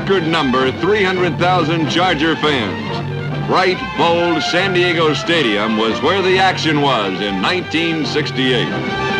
record number 300,000 Charger fans. Bright, bold San Diego Stadium was where the action was in 1968.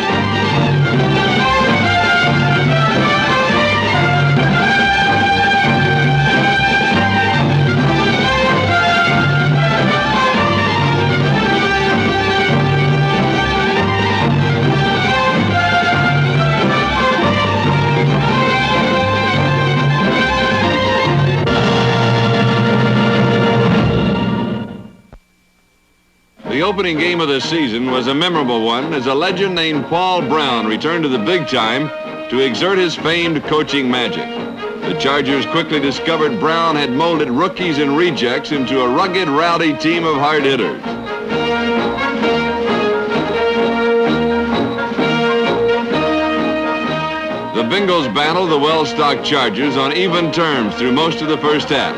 The opening game of the season was a memorable one as a legend named Paul Brown returned to the big time to exert his famed coaching magic. The Chargers quickly discovered Brown had molded rookies and rejects into a rugged, rowdy team of hard hitters. The Bengals battled the well-stocked Chargers on even terms through most of the first half.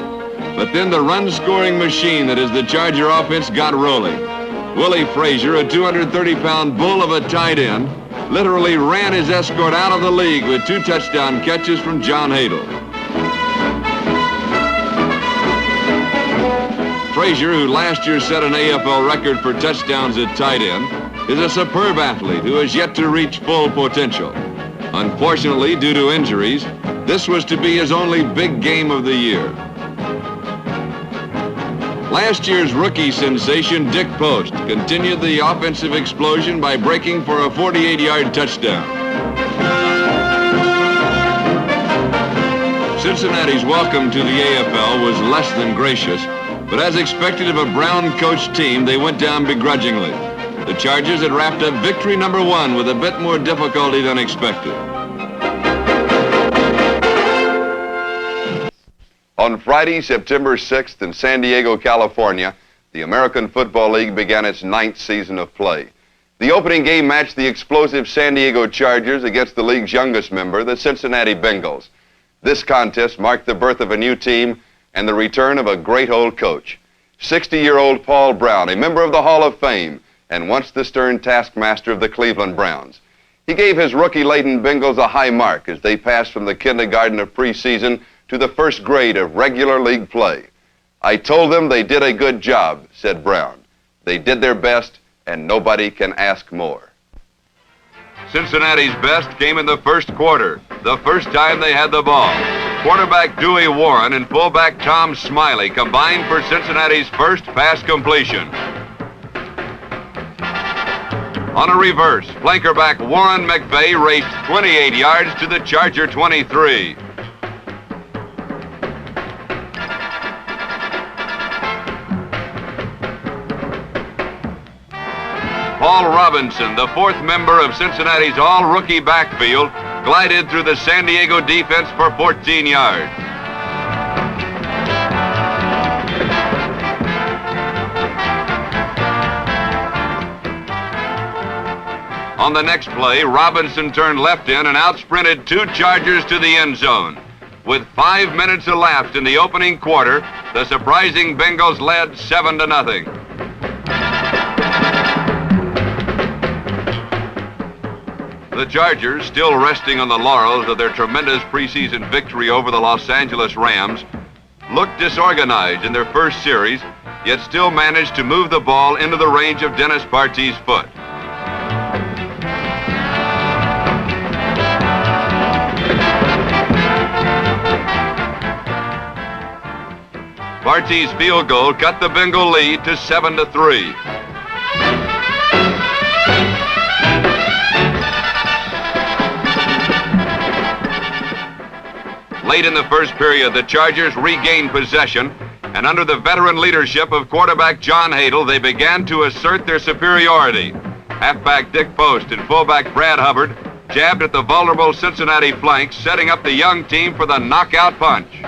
But then the run-scoring machine that is the Charger offense got rolling. Willie Frazier, a 230-pound bull of a tight end, literally ran his escort out of the league with 2 touchdown catches from John Hadle. Frazier, who last year set an AFL record for touchdowns at tight end, is a superb athlete who has yet to reach full potential. Unfortunately, due to injuries, this was to be his only big game of the year. Last year's rookie sensation, Dick Post, continued the offensive explosion by breaking for a 48-yard touchdown. Cincinnati's welcome to the AFL was less than gracious, but as expected of a Brown-coached team, they went down begrudgingly. The Chargers had wrapped up victory number 1 with a bit more difficulty than expected. On Friday, September 6th in San Diego, California, the American Football League began its 9th season of play. The opening game matched the explosive San Diego Chargers against the league's youngest member, the Cincinnati Bengals. This contest marked the birth of a new team and the return of a great old coach. 60-year-old Paul Brown, a member of the Hall of Fame and once the stern taskmaster of the Cleveland Browns. He gave his rookie-laden Bengals a high mark as they passed from the kindergarten of preseason to the first grade of regular league play. "I told them they did a good job," said Brown. "They did their best, and nobody can ask more." Cincinnati's best came in the first quarter, the first time they had the ball. Quarterback Dewey Warren and fullback Tom Smiley combined for Cincinnati's first pass completion. On a reverse, flankerback Warren McVay raced 28 yards to the Charger 23. Paul Robinson, the 4th member of Cincinnati's all-rookie backfield, glided through the San Diego defense for 14 yards. On the next play, Robinson turned left in and out-sprinted 2 Chargers to the end zone. With 5 minutes elapsed in the opening quarter, the surprising Bengals led 7-0. The Chargers, still resting on the laurels of their tremendous preseason victory over the Los Angeles Rams, looked disorganized in their first series, yet still managed to move the ball into the range of Dennis Bartee's foot. Bartee's field goal cut the Bengal lead to 7-3. Late in the first period, the Chargers regained possession, and under the veteran leadership of quarterback John Hadle, they began to assert their superiority. Halfback Dick Post and fullback Brad Hubbard jabbed at the vulnerable Cincinnati flanks, setting up the young team for the knockout punch.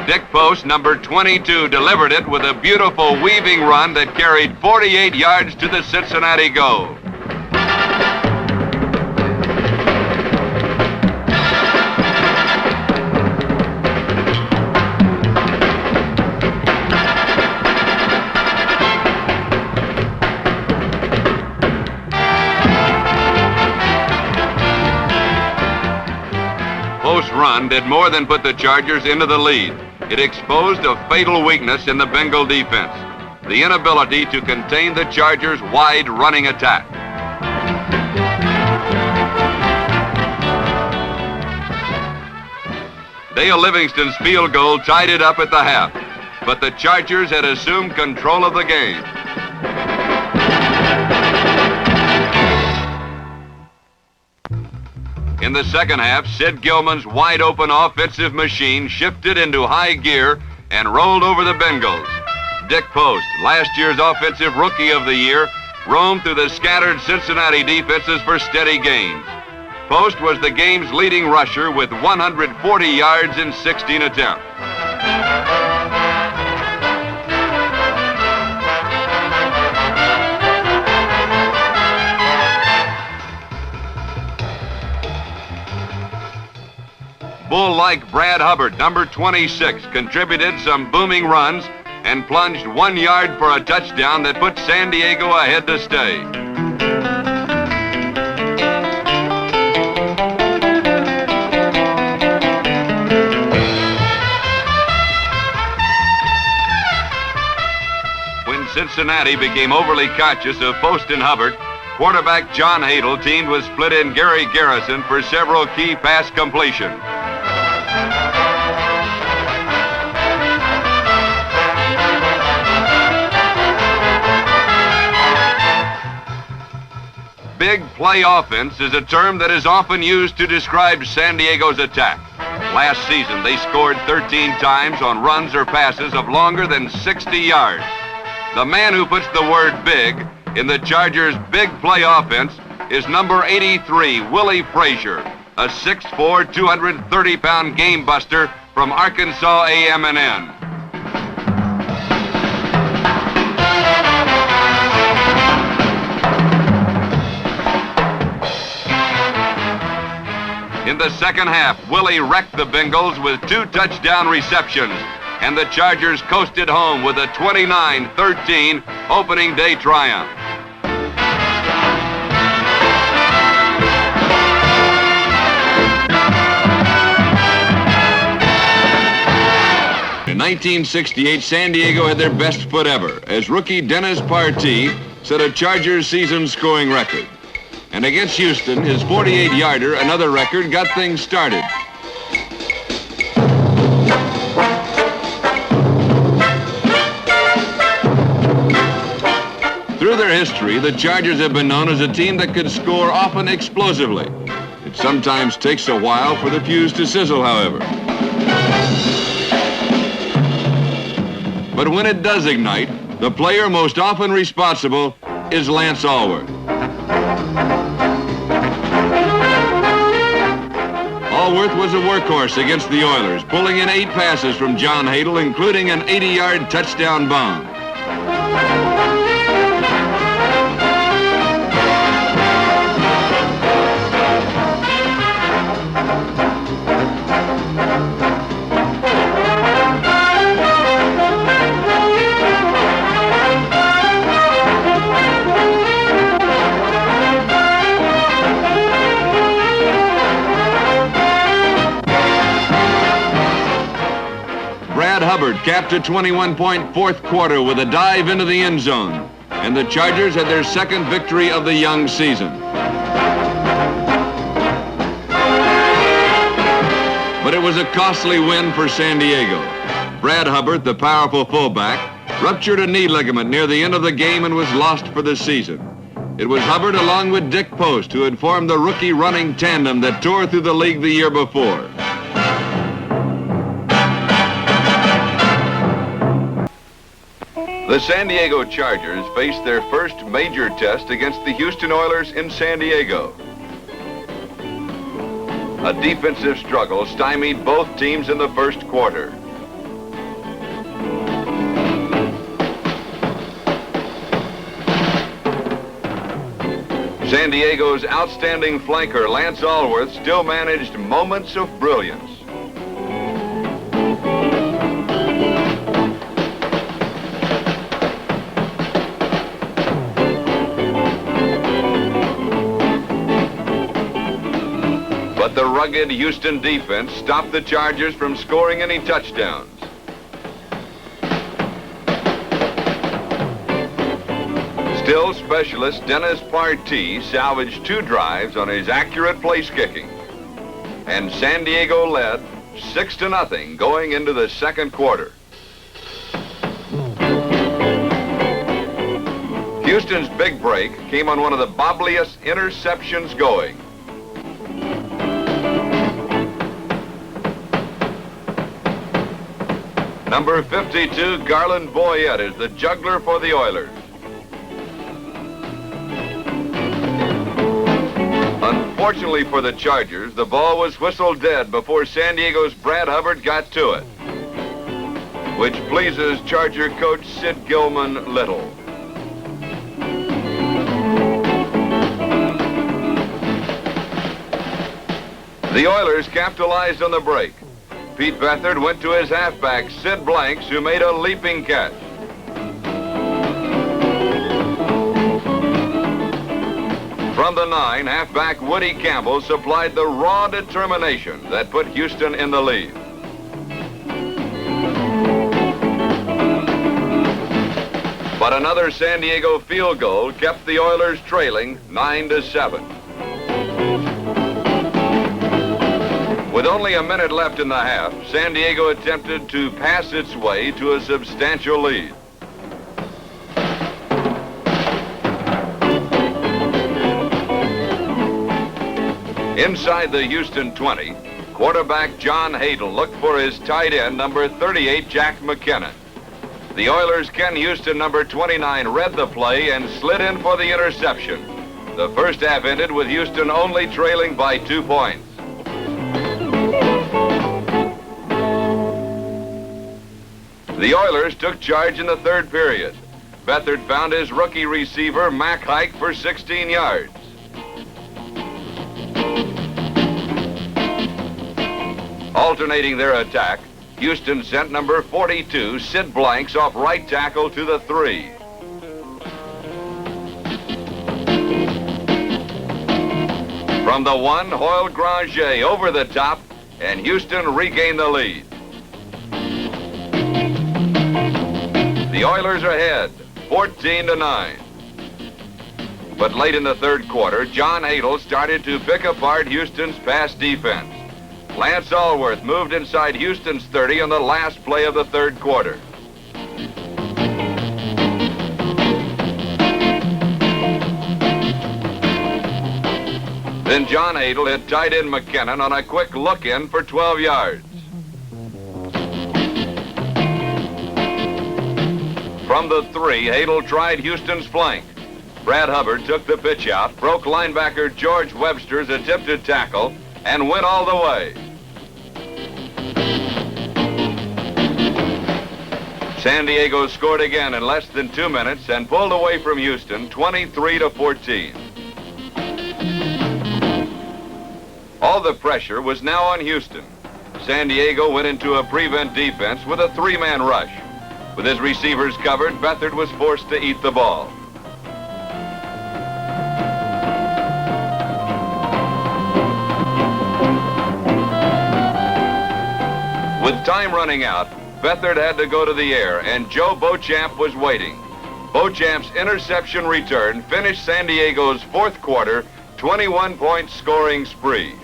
Dick Post, number 22, delivered it with a beautiful weaving run that carried 48 yards to the Cincinnati goal. run did more than put the Chargers into the lead. It exposed a fatal weakness in the Bengal defense, the inability to contain the Chargers' wide running attack. Dale Livingston's field goal tied it up at the half, but the Chargers had assumed control of the game. In the second half, Sid Gillman's wide-open offensive machine shifted into high gear and rolled over the Bengals. Dick Post, last year's Offensive Rookie of the Year, roamed through the scattered Cincinnati defenses for steady gains. Post was the game's leading rusher with 140 yards in 16 attempts. Bull-like Brad Hubbard, number 26, contributed some booming runs and plunged 1 yard for a touchdown that put San Diego ahead to stay. When Cincinnati became overly conscious of Post and Hubbard, quarterback John Hadle teamed with split-end Gary Garrison for several key pass completions. Big play offense is a term that is often used to describe San Diego's attack. Last season, they scored 13 times on runs or passes of longer than 60 yards. The man who puts the word big in the Chargers' big play offense is number 83, Willie Frazier, a 6'4", 230-pound game buster from Arkansas A&M. In the second half, Willie wrecked the Bengals with 2 touchdown receptions, and the Chargers coasted home with a 29-13 opening day triumph. In 1968, San Diego had their best foot ever as rookie Dennis Partee set a Chargers season scoring record. And against Houston, his 48-yarder, another record, got things started. Through their history, the Chargers have been known as a team that could score often explosively. It sometimes takes a while for the fuse to sizzle, however. But when it does ignite, the player most often responsible is Lance Alworth. Alworth was a workhorse against the Oilers, pulling in 8 passes from John Hadle, including an 80-yard touchdown bomb. Hubbard capped a 21-point fourth quarter with a dive into the end zone, and the Chargers had their second victory of the young season. But it was a costly win for San Diego. Brad Hubbard, the powerful fullback, ruptured a knee ligament near the end of the game and was lost for the season. It was Hubbard along with Dick Post who had formed the rookie running tandem that tore through the league the year before. The San Diego Chargers faced their first major test against the Houston Oilers in San Diego. A defensive struggle stymied both teams in the first quarter. San Diego's outstanding flanker, Lance Alworth, still managed moments of brilliance. But the rugged Houston defense stopped the Chargers from scoring any touchdowns. Still, specialist Dennis Partee salvaged 2 drives on his accurate place kicking. And San Diego led 6-0 going into the second quarter. Houston's big break came on one of the bobbliest interceptions going. Number 52, Garland Boyette, is the juggler for the Oilers. Unfortunately for the Chargers, the ball was whistled dead before San Diego's Brad Hubbard got to it, which pleases Charger coach Sid Gillman little. The Oilers capitalized on the break. Pete Beathard went to his halfback, Sid Blanks, who made a leaping catch. From the 9, halfback Woody Campbell supplied the raw determination that put Houston in the lead. But another San Diego field goal kept the Oilers trailing 9-7. With only a minute left in the half, San Diego attempted to pass its way to a substantial lead. Inside the Houston 20, quarterback John Hadel looked for his tight end, number 38, Jack McKinnon. The Oilers' Ken Houston, number 29, read the play and slid in for the interception. The first half ended with Houston only trailing by 2 points. The Oilers took charge in the third period. Beathard found his rookie receiver, Mac Hike, for 16 yards. Alternating their attack, Houston sent number 42, Sid Blanks, off right tackle to the 3. From the 1, Hoyle Granger over the top, and Houston regained the lead. The Oilers are ahead, 14-9. But late in the third quarter, John Hadel started to pick apart Houston's pass defense. Lance Allworth moved inside Houston's 30 on the last play of the third quarter. Then John Hadel hit tight end McKinnon on a quick look-in for 12 yards. From the 3, Hadel tried Houston's flank. Brad Hubbard took the pitch out, broke linebacker George Webster's attempted tackle, and went all the way. San Diego scored again in less than 2 minutes and pulled away from Houston 23-14. All the pressure was now on Houston. San Diego went into a prevent defense with a 3-man rush. With his receivers covered, Beathard was forced to eat the ball. With time running out, Beathard had to go to the air, and Joe Beauchamp was waiting. Beauchamp's interception return finished San Diego's fourth quarter 21-point scoring spree.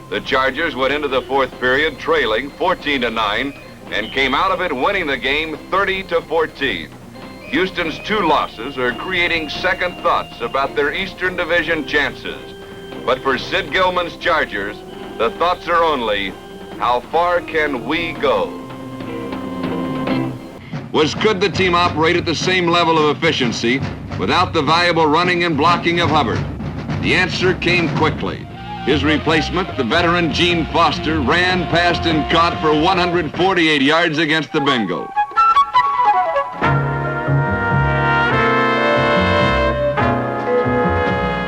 The Chargers went into the fourth period trailing 14-9 and came out of it winning the game 30-14. Houston's 2 losses are creating second thoughts about their Eastern Division chances. But for Sid Gillman's Chargers, the thoughts are only, how far can we go? Could the team operate at the same level of efficiency without the valuable running and blocking of Hubbard? The answer came quickly. His replacement, the veteran Gene Foster, ran, passed, and caught for 148 yards against the Bengals.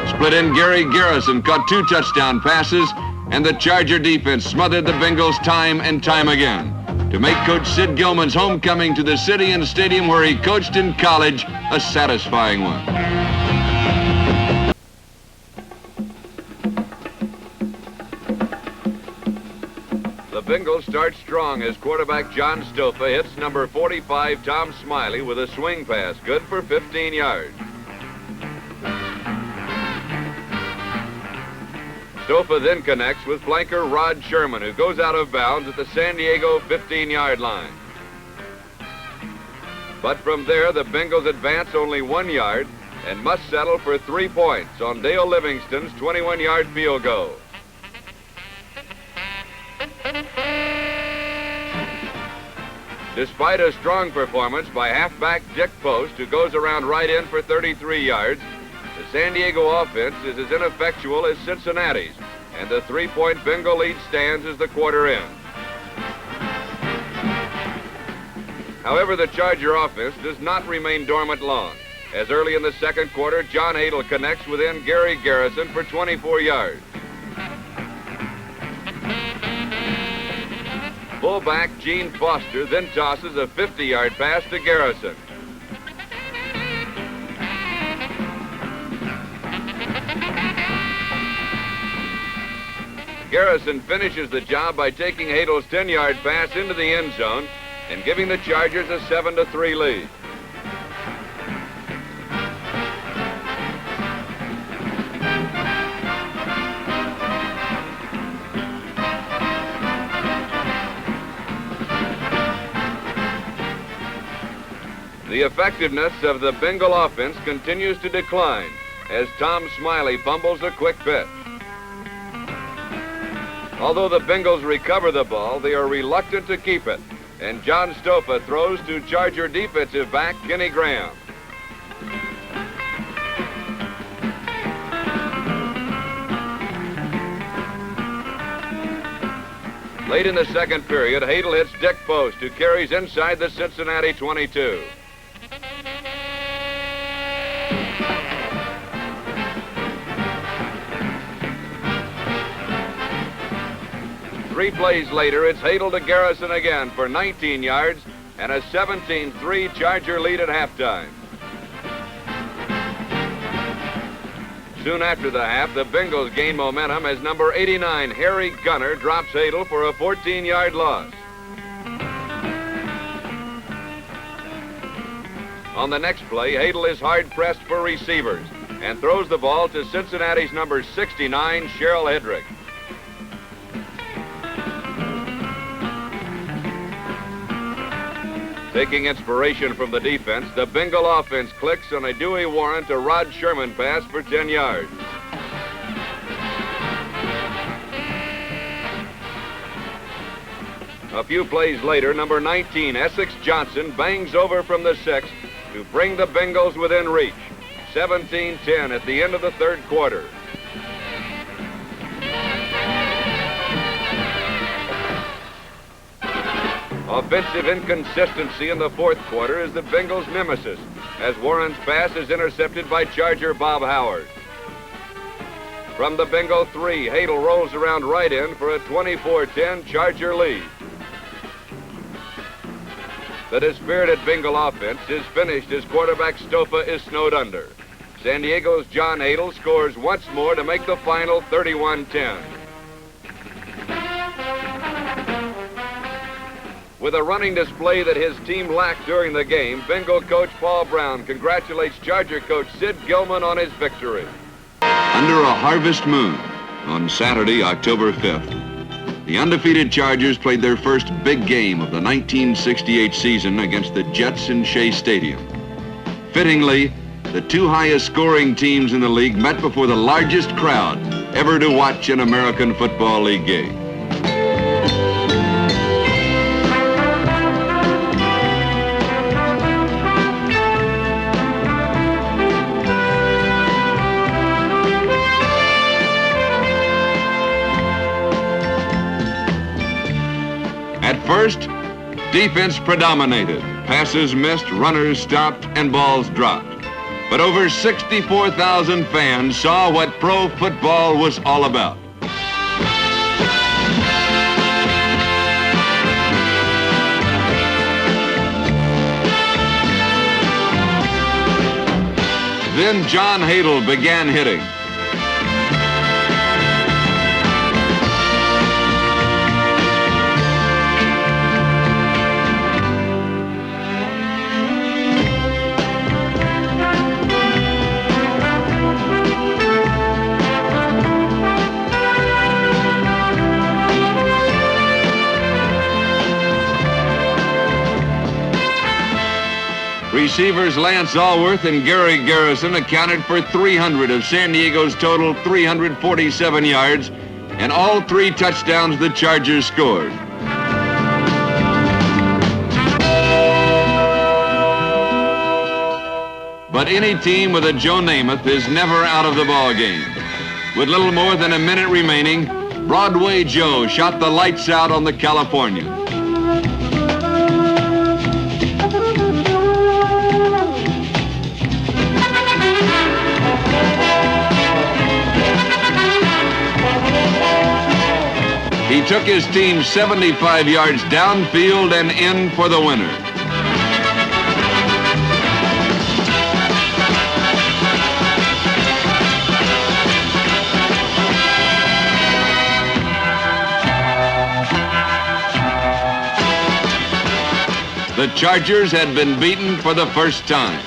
Split end Gary Garrison caught 2 touchdown passes, and the Charger defense smothered the Bengals time and time again to make Coach Sid Gillman's homecoming to the city and stadium where he coached in college a satisfying one. Bengals start strong as quarterback John Stofa hits number 45 Tom Smiley with a swing pass, good for 15 yards. Stofa then connects with flanker Rod Sherman, who goes out of bounds at the San Diego 15-yard line. But from there, the Bengals advance only 1 yard and must settle for 3 points on Dale Livingston's 21-yard field goal. Despite a strong performance by halfback Dick Post, who goes around right in for 33 yards, the San Diego offense is as ineffectual as Cincinnati's, and the 3-point Bengal lead stands as the quarter ends. However, the Charger offense does not remain dormant long, as early in the second quarter, John Hadle connects within Gary Garrison for 24 yards. Fullback Gene Foster then tosses a 50-yard pass to Garrison. Garrison finishes the job by taking Hadle's 10-yard pass into the end zone and giving the Chargers a 7-3 lead. The effectiveness of the Bengal offense continues to decline as Tom Smiley fumbles a quick pitch. Although the Bengals recover the ball, they are reluctant to keep it, and John Stofa throws to Charger defensive back Kenny Graham. Late in the second period, Hadle hits Dick Post, who carries inside the Cincinnati 22. Three plays later, it's Hadle to Garrison again for 19 yards and a 17-3 Charger lead at halftime. Soon after the half, the Bengals gain momentum as number 89 Harry Gunner drops Hadle for a 14-yard loss. On the next play, Hadle is hard-pressed for receivers and throws the ball to Cincinnati's number 69 Sherrill Hedrick. Taking inspiration from the defense, the Bengal offense clicks on a Dewey Warren to Rod Sherman pass for 10 yards. A few plays later, number 19 Essex Johnson bangs over from the 6 to bring the Bengals within reach. 17-10 at the end of the third quarter. Offensive inconsistency in the fourth quarter is the Bengals' nemesis, as Warren's pass is intercepted by Charger Bob Howard. From the Bengal 3, Hadle rolls around right in for a 24-10 Charger lead. The dispirited Bengal offense is finished as quarterback Stofa is snowed under. San Diego's John Hadle scores once more to make the final 31-10. With a running display that his team lacked during the game, Bengal coach Paul Brown congratulates Charger coach Sid Gillman on his victory. Under a harvest moon on Saturday, October 5th, the undefeated Chargers played their first big game of the 1968 season against the Jets in Shea Stadium. Fittingly, the two highest scoring teams in the league met before the largest crowd ever to watch an American Football League game. At first, defense predominated. Passes missed, runners stopped, and balls dropped. But over 64,000 fans saw what pro football was all about. Then John Hadle began hitting. Receivers Lance Allworth and Gary Garrison accounted for 300 of San Diego's total 347 yards and all 3 touchdowns the Chargers scored. But any team with a Joe Namath is never out of the ballgame. With little more than a minute remaining, Broadway Joe shot the lights out on the California. He took his team 75 yards downfield and in for the winner. The Chargers had been beaten for the first time.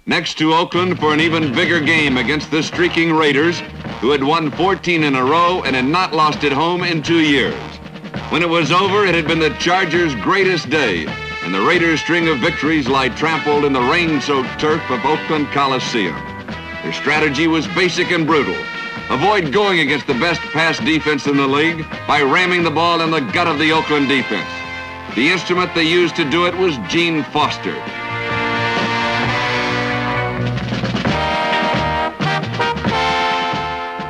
Next to Oakland for an even bigger game against the streaking Raiders, who had won 14 in a row and had not lost at home in 2 years. When it was over, it had been the Chargers' greatest day, and the Raiders' string of victories lie trampled in the rain-soaked turf of Oakland Coliseum. Their strategy was basic and brutal. Avoid going against the best pass defense in the league by ramming the ball in the gut of the Oakland defense. The instrument they used to do it was Gene Foster.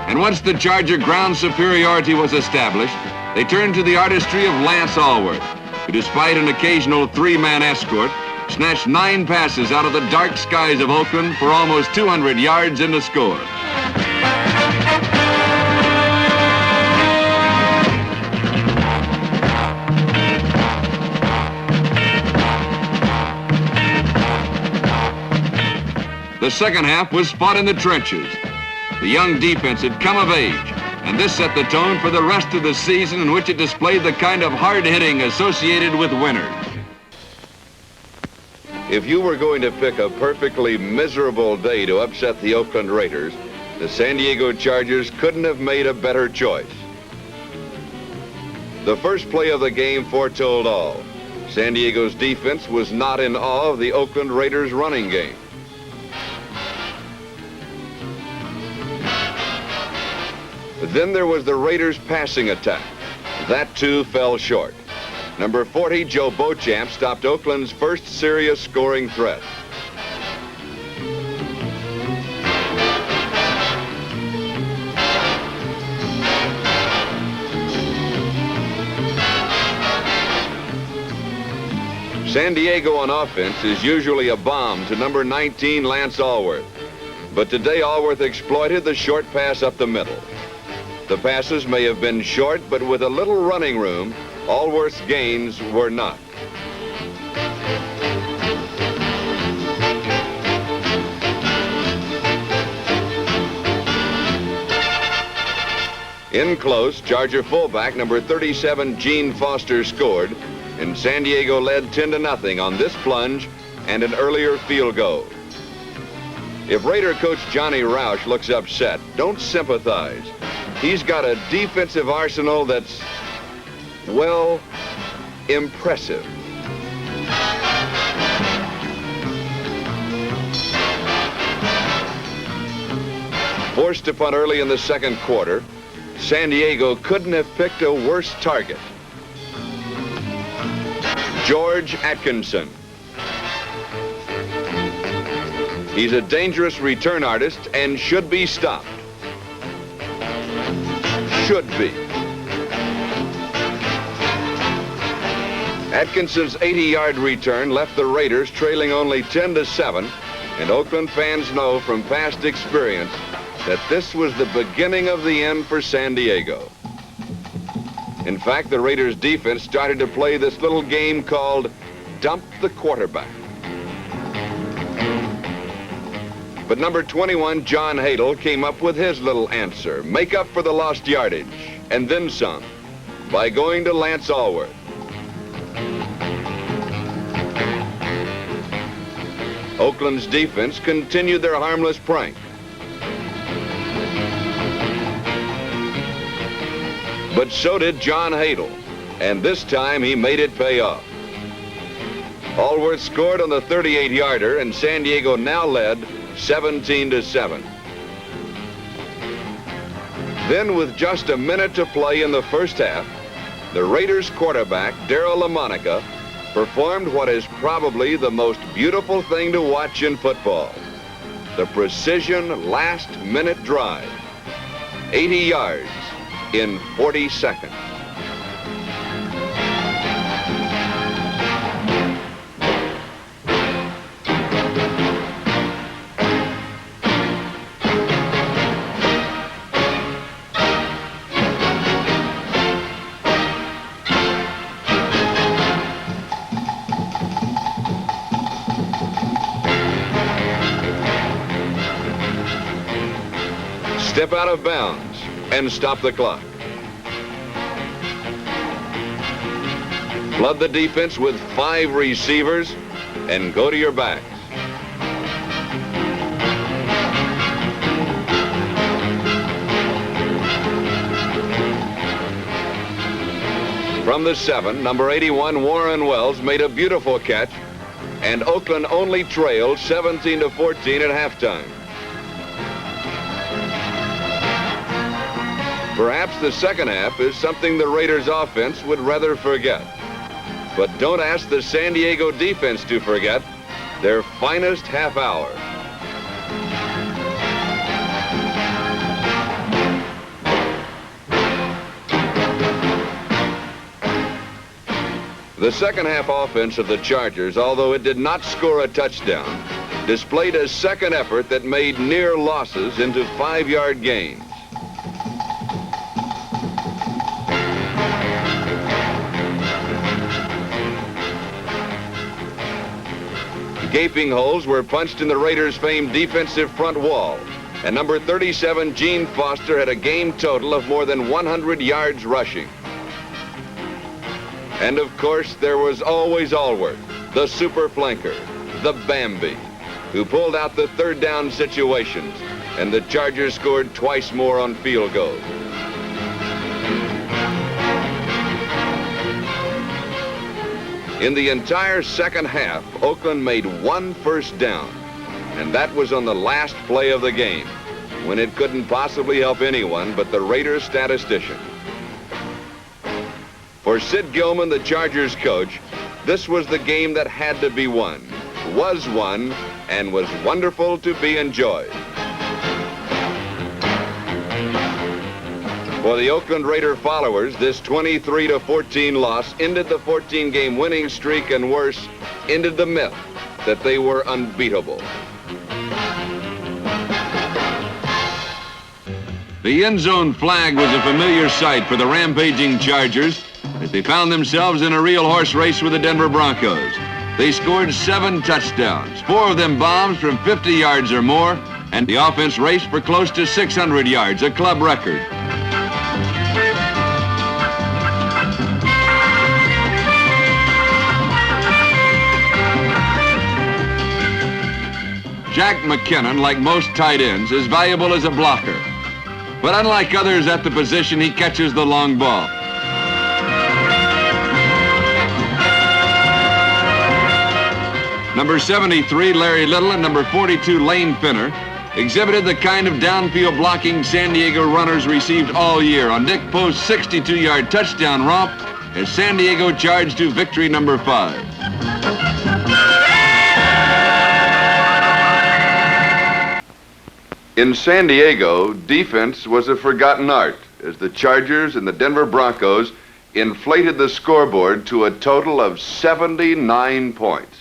And once the Charger ground superiority was established, they turned to the artistry of Lance Allworth, who, despite an occasional 3-man escort, snatched 9 passes out of the dark skies of Oakland for almost 200 yards in the score. The second half was fought in the trenches. The young defense had come of age, and this set the tone for the rest of the season, in which it displayed the kind of hard-hitting associated with winners. If you were going to pick a perfectly miserable day to upset the Oakland Raiders, the San Diego Chargers couldn't have made a better choice. The first play of the game foretold all. San Diego's defense was not in awe of the Oakland Raiders' running game. Then there was the Raiders' passing attack. That, too, fell short. Number 40, Joe Beauchamp, stopped Oakland's first serious scoring threat. San Diego on offense is usually a bomb to number 19, Lance Allworth. But today, Allworth exploited the short pass up the middle. The passes may have been short, but with a little running room, Allworth's gains were not. In close, Charger fullback number 37, Gene Foster, scored, and San Diego led 10-0 on this plunge and an earlier field goal. If Raider coach Johnny Roush looks upset, don't sympathize. He's got a defensive arsenal that's, well, impressive. Forced to punt early in the second quarter, San Diego couldn't have picked a worse target. George Atkinson. He's a dangerous return artist and should be stopped. Should be. Atkinson's 80-yard return left the Raiders trailing only 10-7, and Oakland fans know from past experience that this was the beginning of the end for San Diego. In fact, the Raiders' defense started to play this little game called Dump the Quarterback. But number 21, John Hadel, came up with his little answer: make up for the lost yardage, and then some, by going to Lance Allworth. Oakland's defense continued their harmless prank. But so did John Hadle, and this time he made it pay off. Allworth scored on the 38-yarder, and San Diego now led 17-7. Then, with just a minute to play in the first half, the Raiders quarterback, Darryl LaMonica, performed what is probably the most beautiful thing to watch in football: the precision last-minute drive. 80 yards in 40 seconds. Step out of bounds and stop the clock. Flood the defense with 5 receivers and go to your backs. From the 7, number 81, Warren Wells made a beautiful catch, and Oakland only trailed 17-14 at halftime. Perhaps the second half is something the Raiders offense would rather forget. But don't ask the San Diego defense to forget their finest half hour. The second half offense of the Chargers, although it did not score a touchdown, displayed a second effort that made near losses into 5-yard gains. Gaping holes were punched in the Raiders' famed defensive front wall, and number 37, Gene Foster, had a game total of more than 100 yards rushing. And of course, there was always Allworth, the super flanker, the Bambi, who pulled out the third down situations, and the Chargers scored twice more on field goals. In the entire second half, Oakland made 1 first down, and that was on the last play of the game, when it couldn't possibly help anyone but the Raiders statistician. For Sid Gillman, the Chargers coach, this was the game that had to be won, was won, and was wonderful to be enjoyed. For the Oakland Raider followers, this 23-14 loss ended the 14-game winning streak, and worse, ended the myth that they were unbeatable. The end zone flag was a familiar sight for the rampaging Chargers as they found themselves in a real horse race with the Denver Broncos. They scored 7 touchdowns, 4 of them bombs from 50 yards or more, and the offense raced for close to 600 yards, a club record. Jack McKinnon, like most tight ends, is valuable as a blocker. But unlike others at the position, he catches the long ball. Number 73, Larry Little, and number 42, Lane Finner, exhibited the kind of downfield blocking San Diego runners received all year on Dick Post's 62-yard touchdown romp as San Diego charged to victory number 5. In San Diego, defense was a forgotten art as the Chargers and the Denver Broncos inflated the scoreboard to a total of 79 points.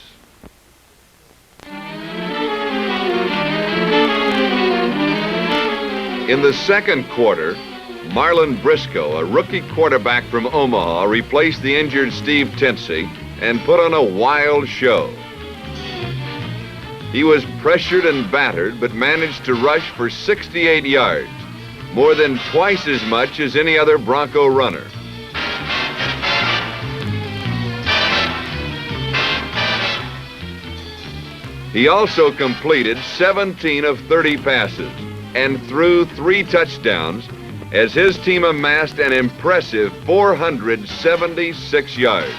In the second quarter, Marlon Briscoe, a rookie quarterback from Omaha, replaced the injured Steve Tinsey and put on a wild show. He was pressured and battered, but managed to rush for 68 yards, more than twice as much as any other Bronco runner. He also completed 17 of 30 passes and threw 3 touchdowns, as his team amassed an impressive 476 yards.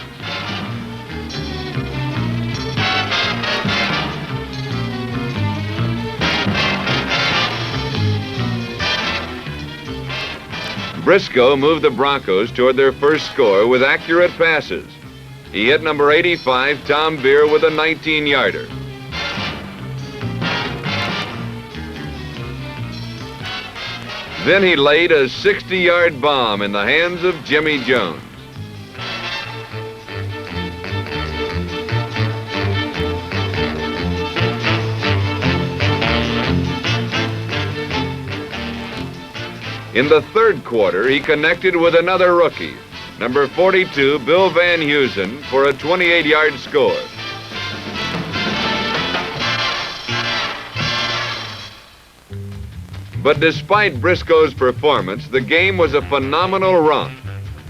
Briscoe moved the Broncos toward their first score with accurate passes. He hit number 85, Tom Beer, with a 19-yarder. Then he laid a 60-yard bomb in the hands of Jimmy Jones. In the third quarter, he connected with another rookie, number 42, Bill Van Heusen, for a 28-yard score. But despite Briscoe's performance, the game was a phenomenal romp.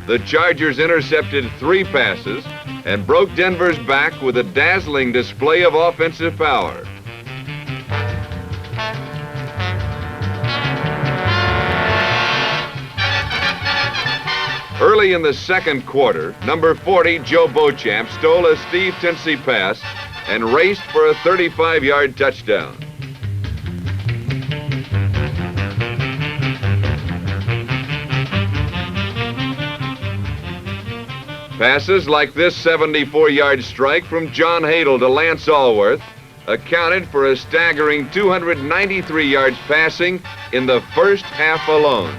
The Chargers intercepted 3 passes and broke Denver's back with a dazzling display of offensive power. Early in the second quarter, number 40, Joe Beauchamp, stole a Steve Tinsey pass and raced for a 35-yard touchdown. Passes like this 74-yard strike from John Hadle to Lance Allworth accounted for a staggering 293 yards passing in the first half alone.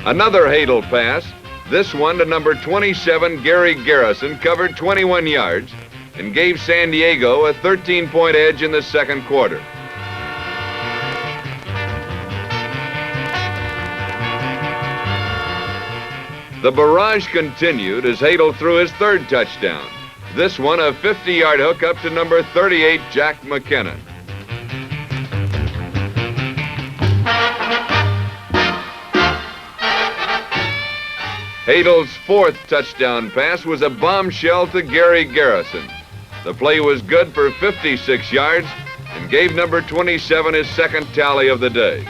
Another Hadle pass, this one to number 27, Gary Garrison, covered 21 yards and gave San Diego a 13-point edge in the second quarter. The barrage continued as Hadle threw his third touchdown. This one a 50-yard hook up to number 38, Jack McKinnon. Hadle's fourth touchdown pass was a bombshell to Gary Garrison. The play was good for 56 yards and gave number 27 his second tally of the day.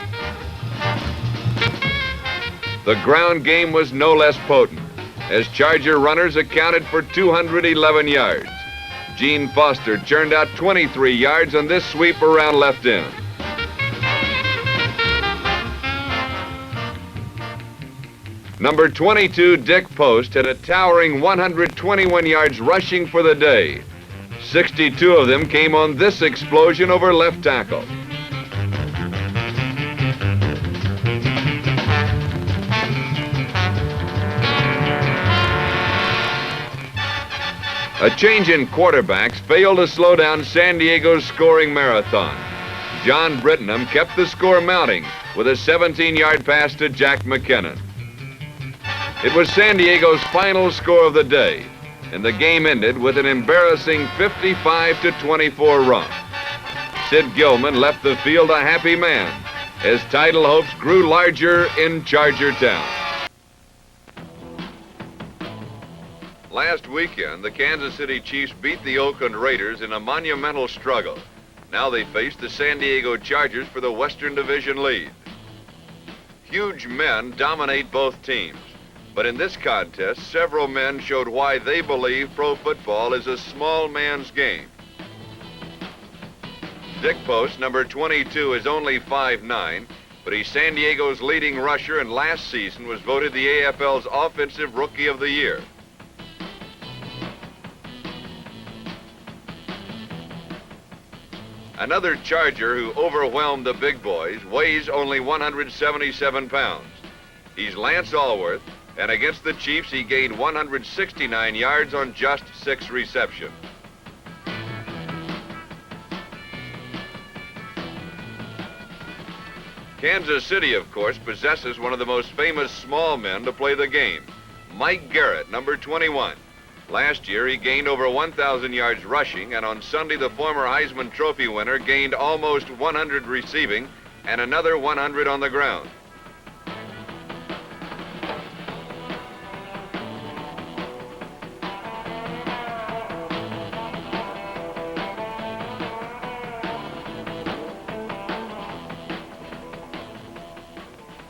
The ground game was no less potent, as Charger runners accounted for 211 yards. Gene Foster churned out 23 yards on this sweep around left end. Number 22, Dick Post, had a towering 121 yards rushing for the day. 62 of them came on this explosion over left tackle. A change in quarterbacks failed to slow down San Diego's scoring marathon. John Brittenham kept the score mounting with a 17-yard pass to Jack McKinnon. It was San Diego's final score of the day, and the game ended with an embarrassing 55-24 romp. Sid Gillman left the field a happy man as title hopes grew larger in Charger Town. Last weekend, the Kansas City Chiefs beat the Oakland Raiders in a monumental struggle. Now they face the San Diego Chargers for the Western Division lead. Huge men dominate both teams. But in this contest, several men showed why they believe pro football is a small man's game. Dick Post, number 22, is only 5'9", but he's San Diego's leading rusher and last season was voted the AFL's Offensive Rookie of the Year. Another Charger who overwhelmed the big boys weighs only 177 pounds. He's Lance Allworth, and against the Chiefs, he gained 169 yards on just 6 receptions. Kansas City, of course, possesses one of the most famous small men to play the game, Mike Garrett, number 21. Last year, he gained over 1,000 yards rushing, and on Sunday, the former Heisman Trophy winner gained almost 100 receiving and another 100 on the ground.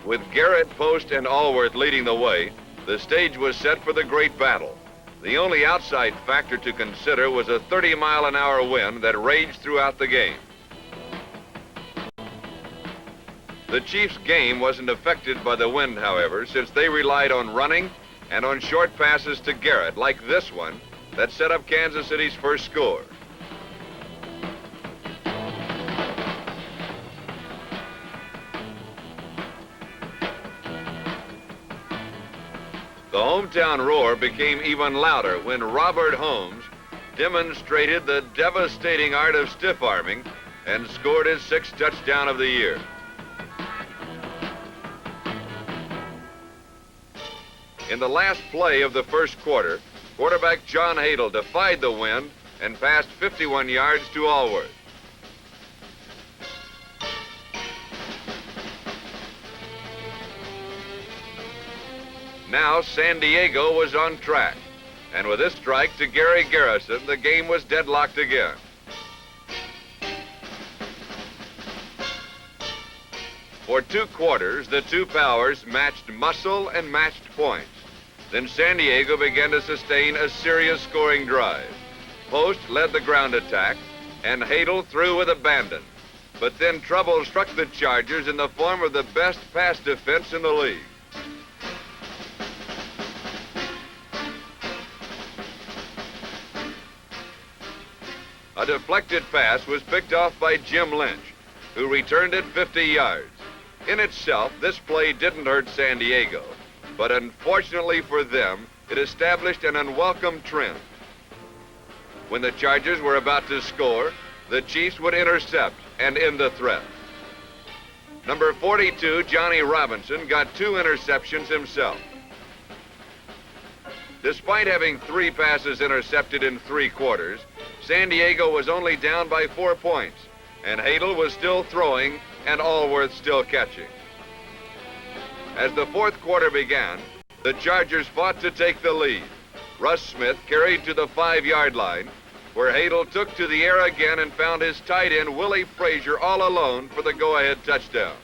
With Garrett, Post, and Allworth leading the way, the stage was set for the great battle. The only outside factor to consider was a 30-mile-an-hour wind that raged throughout the game. The Chiefs' game wasn't affected by the wind, however, since they relied on running and on short passes to Garrett, like this one, that set up Kansas City's first score. The hometown roar became even louder when Robert Holmes demonstrated the devastating art of stiff-arming and scored his 6th touchdown of the year. In the last play of the first quarter, quarterback John Hadel defied the wind and passed 51 yards to Allworth. Now San Diego was on track, and with this strike to Gary Garrison, the game was deadlocked again. For 2 quarters, the two powers matched muscle and matched points. Then San Diego began to sustain a serious scoring drive. Post led the ground attack, and Hadel threw with abandon. But then trouble struck the Chargers in the form of the best pass defense in the league. A deflected pass was picked off by Jim Lynch, who returned it 50 yards. In itself, this play didn't hurt San Diego, but unfortunately for them, it established an unwelcome trend. When the Chargers were about to score, the Chiefs would intercept and end the threat. Number 42, Johnny Robinson, got 2 interceptions himself. Despite having 3 passes intercepted in 3 quarters, San Diego was only down by 4 points, and Hadel was still throwing and Allworth still catching. As the 4th quarter began, the Chargers fought to take the lead. Russ Smith carried to the 5-yard line, where Hadel took to the air again and found his tight end Willie Frazier all alone for the go-ahead touchdown.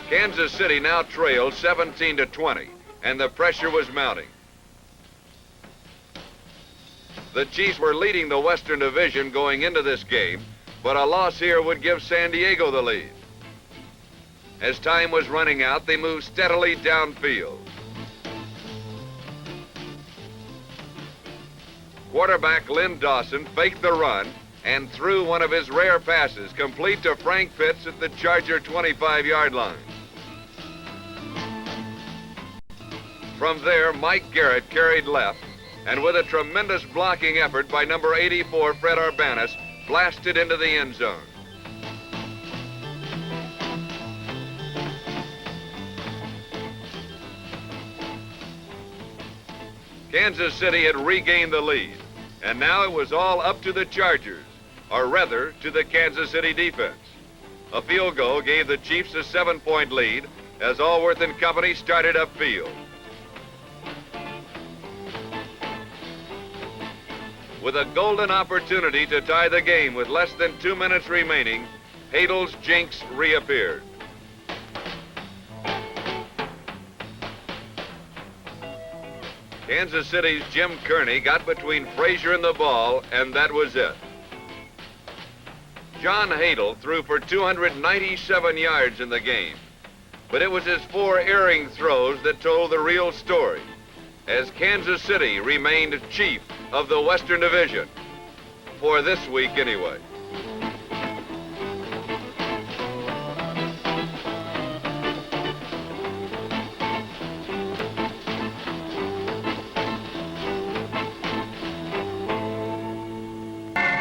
Kansas City now trailed 17-20, and the pressure was mounting. The Chiefs were leading the Western Division going into this game, but a loss here would give San Diego the lead. As time was running out, they moved steadily downfield. Quarterback Lynn Dawson faked the run and threw one of his rare passes, complete to Frank Pitts at the Charger 25-yard line. From there, Mike Garrett carried left, and with a tremendous blocking effort by number 84, Fred Urbanus, blasted into the end zone. Kansas City had regained the lead, and now it was all up to the Chargers, or rather, to the Kansas City defense. A field goal gave the Chiefs a 7-point lead as Allworth and company started upfield. With a golden opportunity to tie the game with less than 2 minutes remaining, Hadel's jinx reappeared. Kansas City's Jim Kearney got between Frazier and the ball, and that was it. John Hadel threw for 297 yards in the game, but it was his 4 erring throws that told the real story, as Kansas City remained chief of the Western Division, for this week anyway.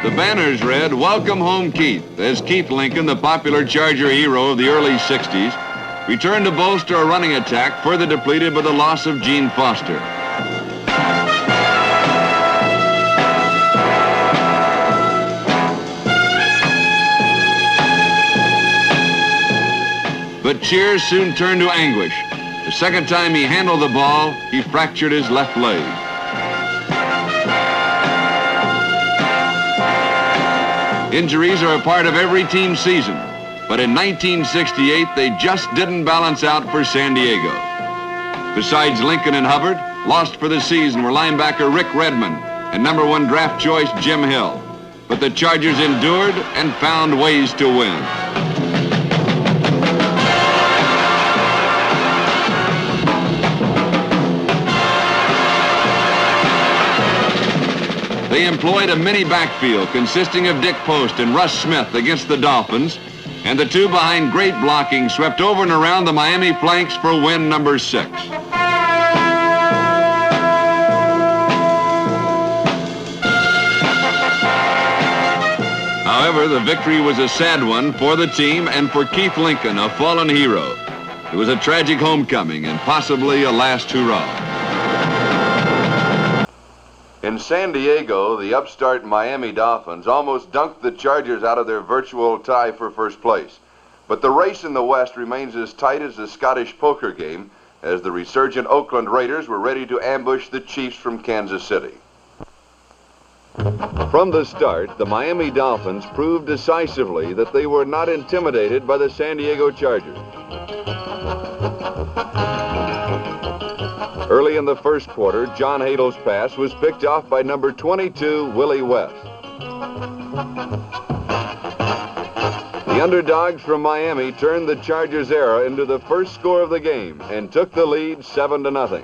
The banners read, "Welcome home, Keith," as Keith Lincoln, the popular Charger hero of the early 60s, returned to bolster a running attack further depleted by the loss of Gene Foster. But cheers soon turned to anguish. The second time he handled the ball, he fractured his left leg. Injuries are a part of every team's season, but in 1968, they just didn't balance out for San Diego. Besides Lincoln and Hubbard, lost for the season were linebacker Rick Redmond and #1 draft choice Jim Hill. But the Chargers endured and found ways to win. They employed a mini backfield consisting of Dick Post and Russ Smith against the Dolphins, and the two behind great blocking swept over and around the Miami flanks for win number 6. However, the victory was a sad one for the team and for Keith Lincoln, a fallen hero. It was a tragic homecoming and possibly a last hurrah. In San Diego, the upstart Miami Dolphins almost dunked the Chargers out of their virtual tie for first place. But the race in the West remains as tight as a Scottish poker game, as the resurgent Oakland Raiders were ready to ambush the Chiefs from Kansas City. From the start, the Miami Dolphins proved decisively that they were not intimidated by the San Diego Chargers. Early in the first quarter, John Hadel's pass was picked off by number 22, Willie West. The underdogs from Miami turned the Chargers' era into the first score of the game and took the lead 7-0.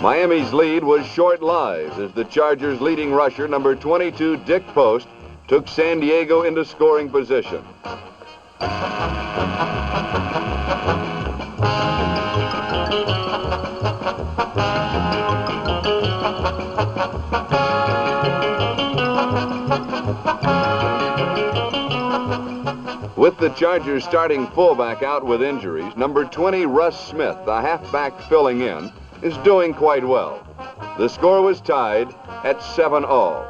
Miami's lead was short-lived as the Chargers' leading rusher, number 22, Dick Post, took San Diego into scoring position. With the Chargers starting fullback out with injuries, number 20, Russ Smith, the halfback filling in, is doing quite well. The score was tied at 7-all.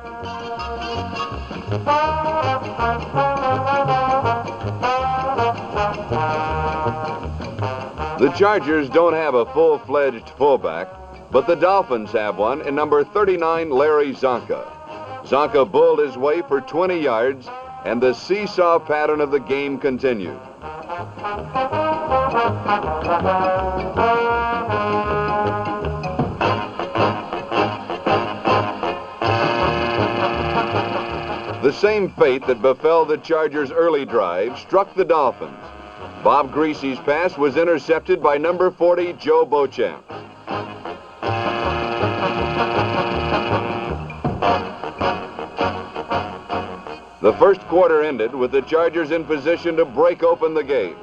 The Chargers don't have a full-fledged fullback, but the Dolphins have one in number 39, Larry Zonka. Zonka bulled his way for 20 yards, and the seesaw pattern of the game continued. The same fate that befell the Chargers' early drive struck the Dolphins. Bob Greasy's pass was intercepted by number 40, Joe Beauchamp. The first quarter ended with the Chargers in position to break open the game.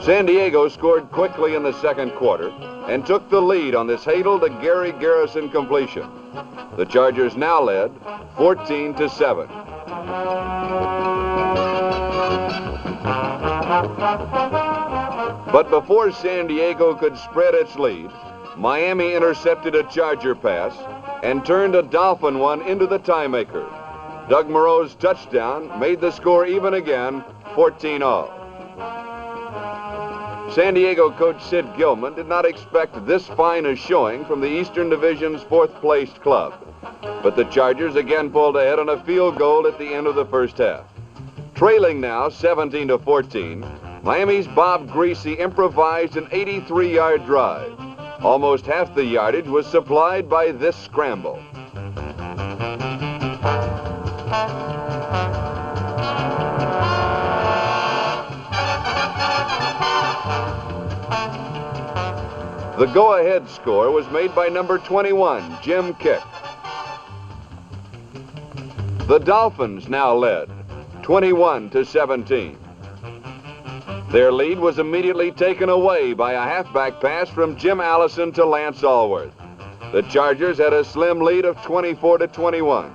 San Diego scored quickly in the second quarter and took the lead on this Hadel to Gary Garrison completion. The Chargers now led 14-7. But before San Diego could spread its lead, Miami intercepted a Charger pass and turned a Dolphin one into the tiemaker. Doug Moreau's touchdown made the score even again, 14-all. San Diego coach Sid Gillman did not expect this fine a showing from the Eastern Division's fourth-placed club. But the Chargers again pulled ahead on a field goal at the end of the first half. Trailing now 17-14, Miami's Bob Greasy improvised an 83-yard drive. Almost half the yardage was supplied by this scramble. The go-ahead score was made by number 21, Jim Kick. The Dolphins now led 21-17. Their lead was immediately taken away by a halfback pass from Jim Allison to Lance Allworth. The Chargers had a slim lead of 24-21.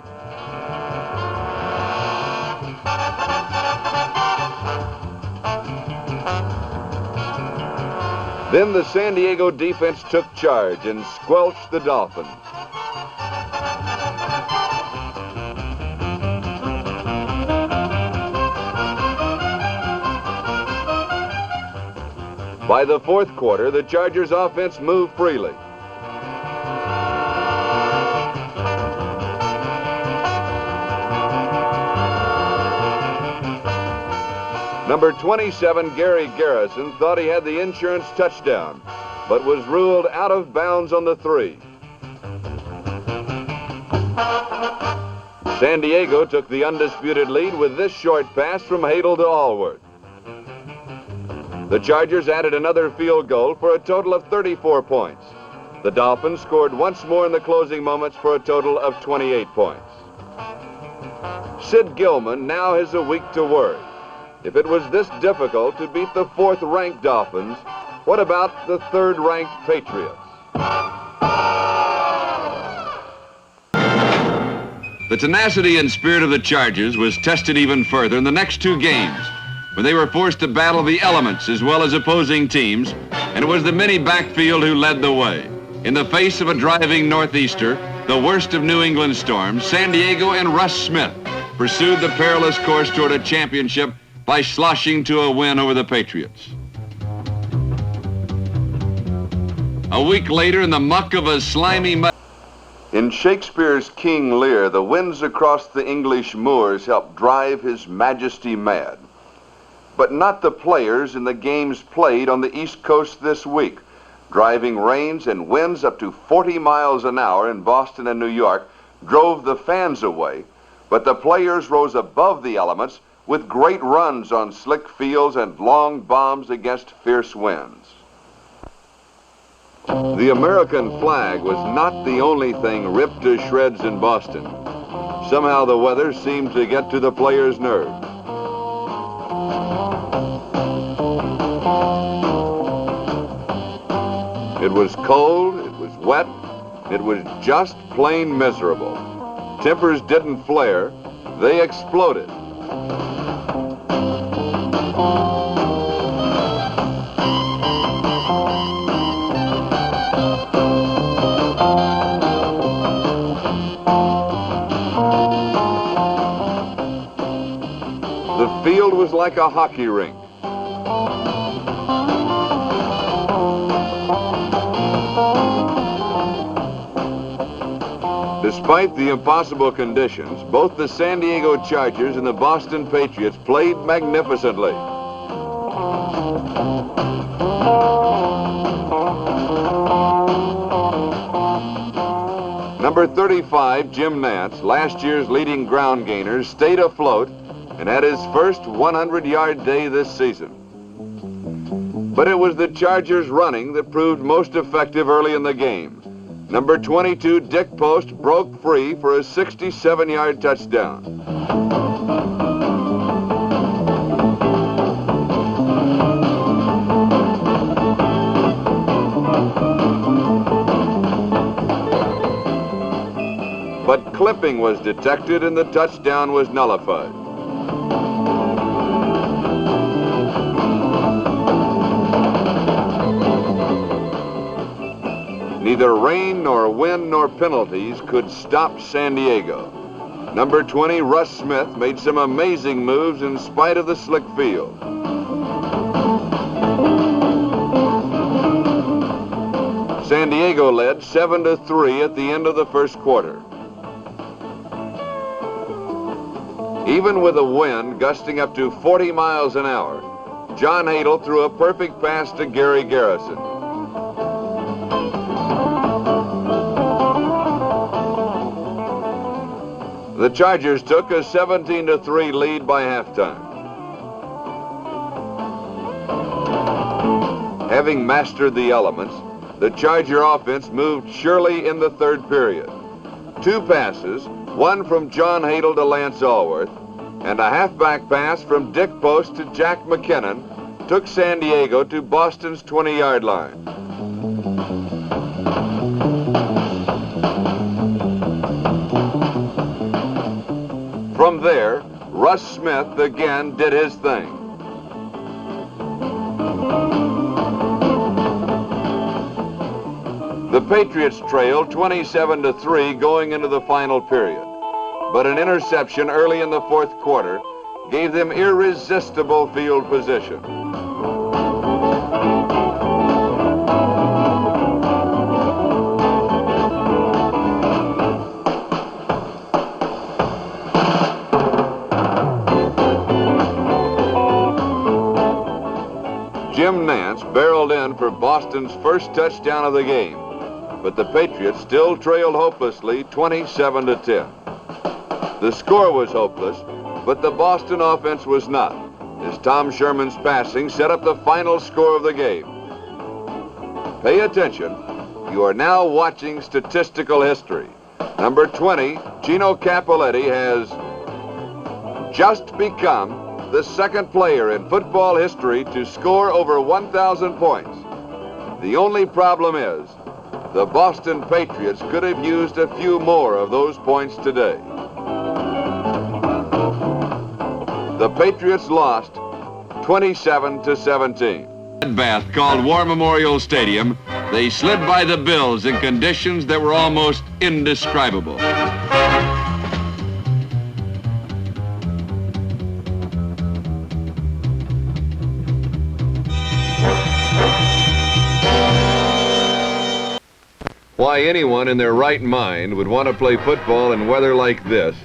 Then the San Diego defense took charge and squelched the Dolphins. By the fourth quarter, the Chargers' offense moved freely. Number 27, Gary Garrison, thought he had the insurance touchdown, but was ruled out of bounds on the 3. San Diego took the undisputed lead with this short pass from Hadel to Allworth. The Chargers added another field goal for a total of 34 points. The Dolphins scored once more in the closing moments for a total of 28 points. Sid Gillman now has a week to worry. If it was this difficult to beat the 4th-ranked Dolphins, what about the 3rd-ranked Patriots? The tenacity and spirit of the Chargers was tested even further in the next 2 games, when they were forced to battle the elements as well as opposing teams, and it was the mini backfield who led the way. In the face of a driving northeaster, the worst of New England storms, San Diego and Russ Smith pursued the perilous course toward a championship by sloshing to a win over the Patriots. A week later, in the muck of a slimy mud. In Shakespeare's King Lear, the winds across the English moors helped drive his majesty mad. But not the players in the games played on the East Coast this week. Driving rains and winds up to 40 miles an hour in Boston and New York drove the fans away, but the players rose above the elements with great runs on slick fields and long bombs against fierce winds. The American flag was not the only thing ripped to shreds in Boston. Somehow the weather seemed to get to the players' nerves. It was cold, it was wet, it was just plain miserable. Tempers didn't flare, they exploded. The field was like a hockey rink. Despite the impossible conditions, both the San Diego Chargers and the Boston Patriots played magnificently. Number 35, Jim Nantz, last year's leading ground gainer, stayed afloat and had his first 100-yard day this season. But it was the Chargers' running that proved most effective early in the game. Number 22, Dick Post, broke free for a 67-yard touchdown. But clipping was detected and the touchdown was nullified. Neither rain nor wind nor penalties could stop San Diego. Number 20, Russ Smith, made some amazing moves in spite of the slick field. San Diego led 7-3 at the end of the first quarter. Even with a wind gusting up to 40 miles an hour, John Hadel threw a perfect pass to Gary Garrison. The Chargers took a 17-3 lead by halftime. Having mastered the elements, the Charger offense moved surely in the third period. 2 passes, one from John Hadel to Lance Allworth, and a halfback pass from Dick Post to Jack McKinnon took San Diego to Boston's 20-yard line. From there, Russ Smith again did his thing. The Patriots trailed 27-3 going into the final period, but an interception early in the fourth quarter gave them irresistible field position. Jim Nance barreled in for Boston's first touchdown of the game, but the Patriots still trailed hopelessly 27-10. The score was hopeless, but the Boston offense was not, as Tom Sherman's passing set up the final score of the game. Pay attention. You are now watching statistical history. Number 20, Gino Capoletti, has just become the second player in football history to score over 1,000 points. The only problem is the Boston Patriots could have used a few more of those points today. The Patriots lost 27-17. Bath called War Memorial Stadium, they slid by the Bills in conditions that were almost indescribable. Why anyone in their right mind would want to play football in weather like this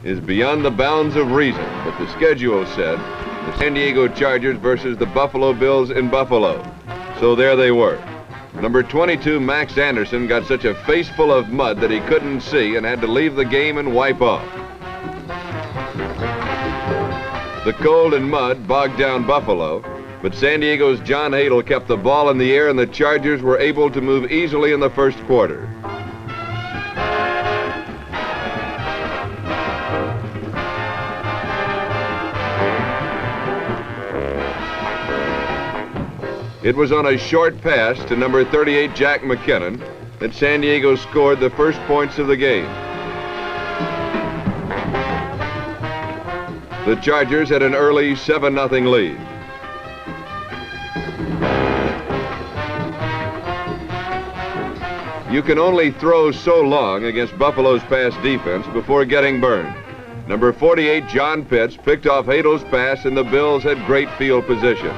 is beyond the bounds of reason, but the schedule said the San Diego Chargers versus the Buffalo Bills in Buffalo. So there they were. Number 22, Max Anderson, got such a face full of mud that he couldn't see and had to leave the game and wipe off. The cold and mud bogged down Buffalo, but San Diego's John Hadel kept the ball in the air and the Chargers were able to move easily in the first quarter. It was on a short pass to number 38, Jack McKinnon, that San Diego scored the first points of the game. The Chargers had an early 7-0 lead. You can only throw so long against Buffalo's pass defense before getting burned. Number 48, John Pitts, picked off Hadel's pass and the Bills had great field position.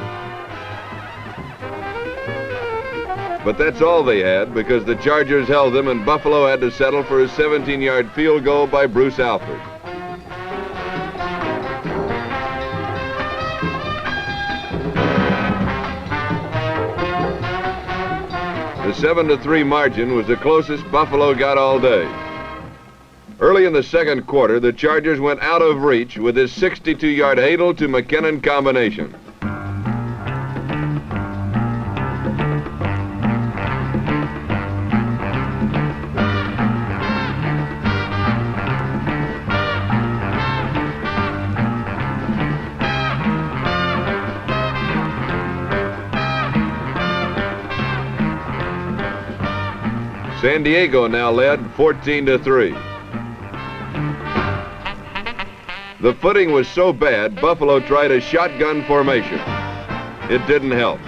But that's all they had, because the Chargers held them and Buffalo had to settle for a 17-yard field goal by Bruce Alford. The 7-3 margin was the closest Buffalo got all day. Early in the second quarter, the Chargers went out of reach with this 62-yard Hadel to McKinnon combination. San Diego now led 14-3. The footing was so bad, Buffalo tried a shotgun formation. It didn't help.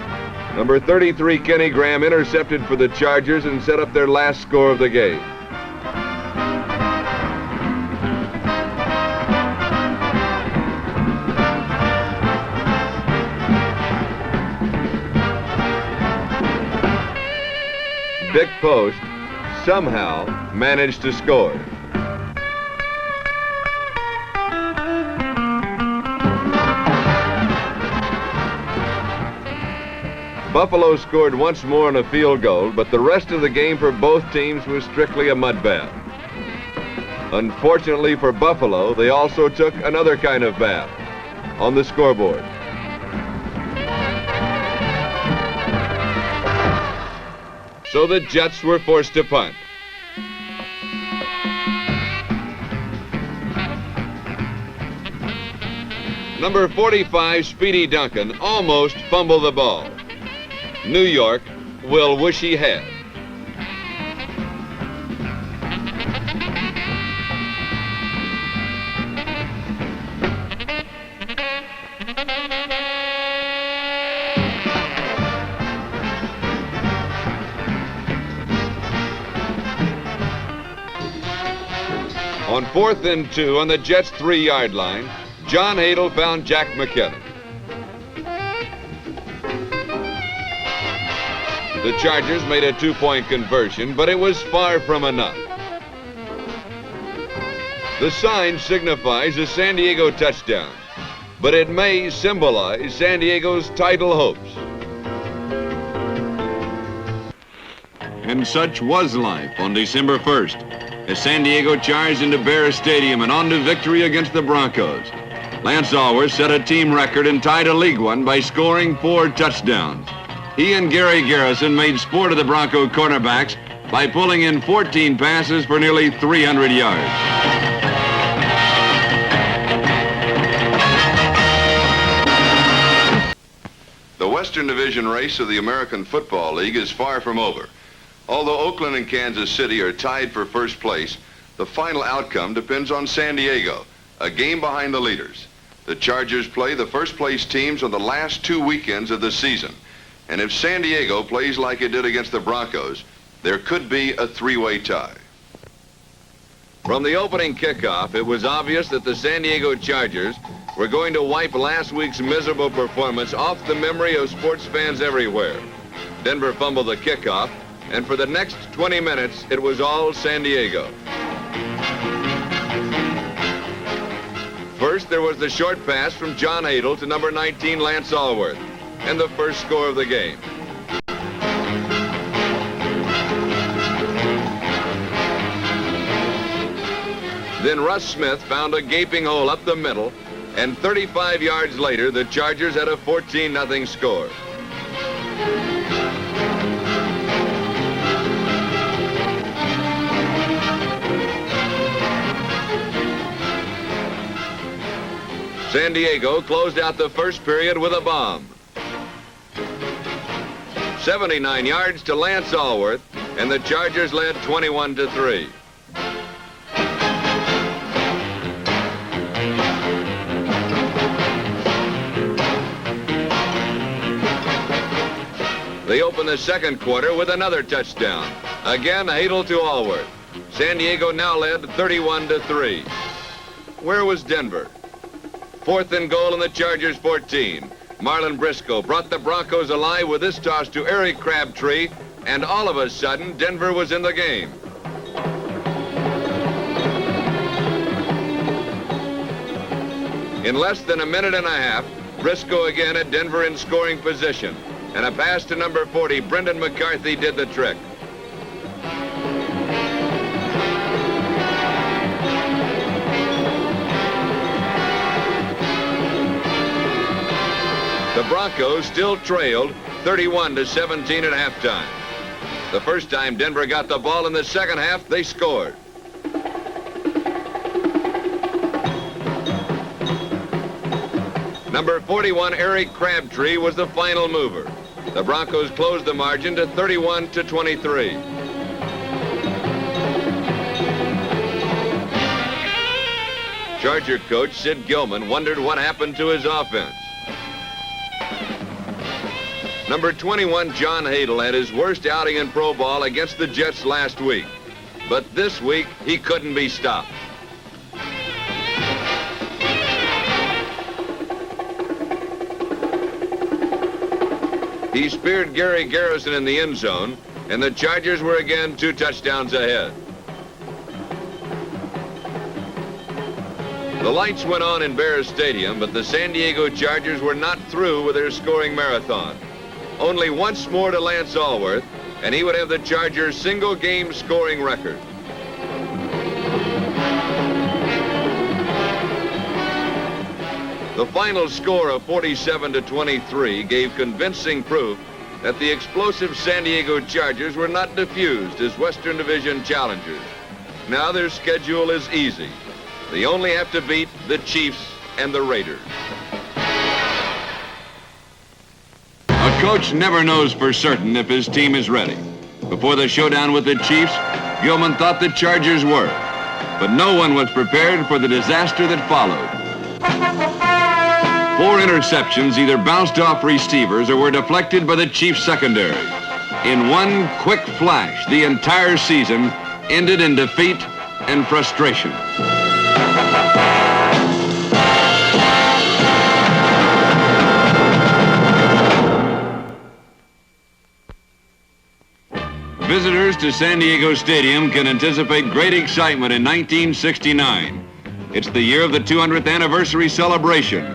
Number 33, Kenny Graham, intercepted for the Chargers and set up their last score of the game. Dick Post somehow managed to score. Buffalo scored once more on a field goal, but the rest of the game for both teams was strictly a mud bath. Unfortunately for Buffalo, they also took another kind of bath on the scoreboard. So the Jets were forced to punt. Number 45, Speedy Duncan, almost fumbled the ball. New York will wish he had. On 4th and 2 on the Jets' 3-yard line, John Hadel found Jack McKinnon. The Chargers made a 2-point conversion, but it was far from enough. The sign signifies a San Diego touchdown, but it may symbolize San Diego's title hopes. And such was life on December 1st, as San Diego charged into Bear Stadium and on to victory against the Broncos. Lance Alworth set a team record and tied a league one by scoring 4 touchdowns. He and Gary Garrison made sport of the Bronco cornerbacks by pulling in 14 passes for nearly 300 yards. The Western Division race of the American Football League is far from over. Although Oakland and Kansas City are tied for first place, the final outcome depends on San Diego, a game behind the leaders. The Chargers play the first place teams on the last 2 weekends of the season. And if San Diego plays like it did against the Broncos, there could be a 3-way tie. From the opening kickoff, it was obvious that the San Diego Chargers were going to wipe last week's miserable performance off the memory of sports fans everywhere. Denver fumbled the kickoff, and for the next 20 minutes, it was all San Diego. First, there was the short pass from John Adel to number 19, Lance Alworth, and the first score of the game. Then Russ Smith found a gaping hole up the middle, and 35 yards later, the Chargers had a 14-0 score. San Diego closed out the first period with a bomb. 79 yards to Lance Alworth, and the Chargers led 21-3. They opened the second quarter with another touchdown. Again, Adel to Alworth. San Diego now led 31-3. Where was Denver? 4th and goal in the Chargers' 14. Marlon Briscoe brought the Broncos alive with this toss to Eric Crabtree, and all of a sudden, Denver was in the game. In less than a minute and a half, Briscoe again had Denver in scoring position, and a pass to number 40, Brendan McCarthy, did the trick. The Broncos still trailed 31-17 at halftime. The first time Denver got the ball in the second half, they scored. Number 41, Eric Crabtree, was the final mover. The Broncos closed the margin to 31-23. Charger coach Sid Gillman wondered what happened to his offense. Number 21, John Adel, had his worst outing in pro ball against the Jets last week. But this week, he couldn't be stopped. He speared Gary Garrison in the end zone, and the Chargers were again 2 touchdowns ahead. The lights went on in Bear Stadium, but the San Diego Chargers were not through with their scoring marathon. Only once more to Lance Alworth, and he would have the Chargers' single-game scoring record. The final score of 47-23 gave convincing proof that the explosive San Diego Chargers were not diffused as Western Division challengers. Now their schedule is easy. They only have to beat the Chiefs and the Raiders. A coach never knows for certain if his team is ready. Before the showdown with the Chiefs, Gillman thought the Chargers were, but no one was prepared for the disaster that followed. 4 interceptions either bounced off receivers or were deflected by the Chiefs secondary. In one quick flash, the entire season ended in defeat and frustration. Visitors to San Diego Stadium can anticipate great excitement in 1969. It's the year of the 200th anniversary celebration,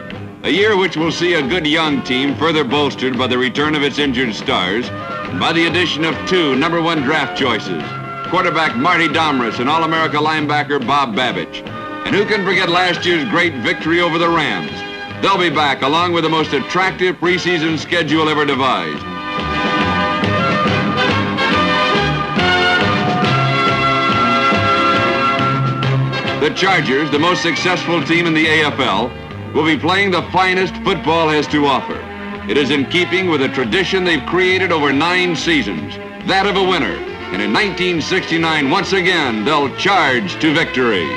a year which will see a good young team further bolstered by the return of its injured stars by the addition of two #1 draft choices, quarterback Marty Domris and All-America linebacker Bob Babich. And who can forget last year's great victory over the Rams? They'll be back along with the most attractive preseason schedule ever devised. The Chargers, the most successful team in the AFL, will be playing the finest football has to offer. It is in keeping with a tradition they've created over 9 seasons, that of a winner. And in 1969, once again, they'll charge to victory.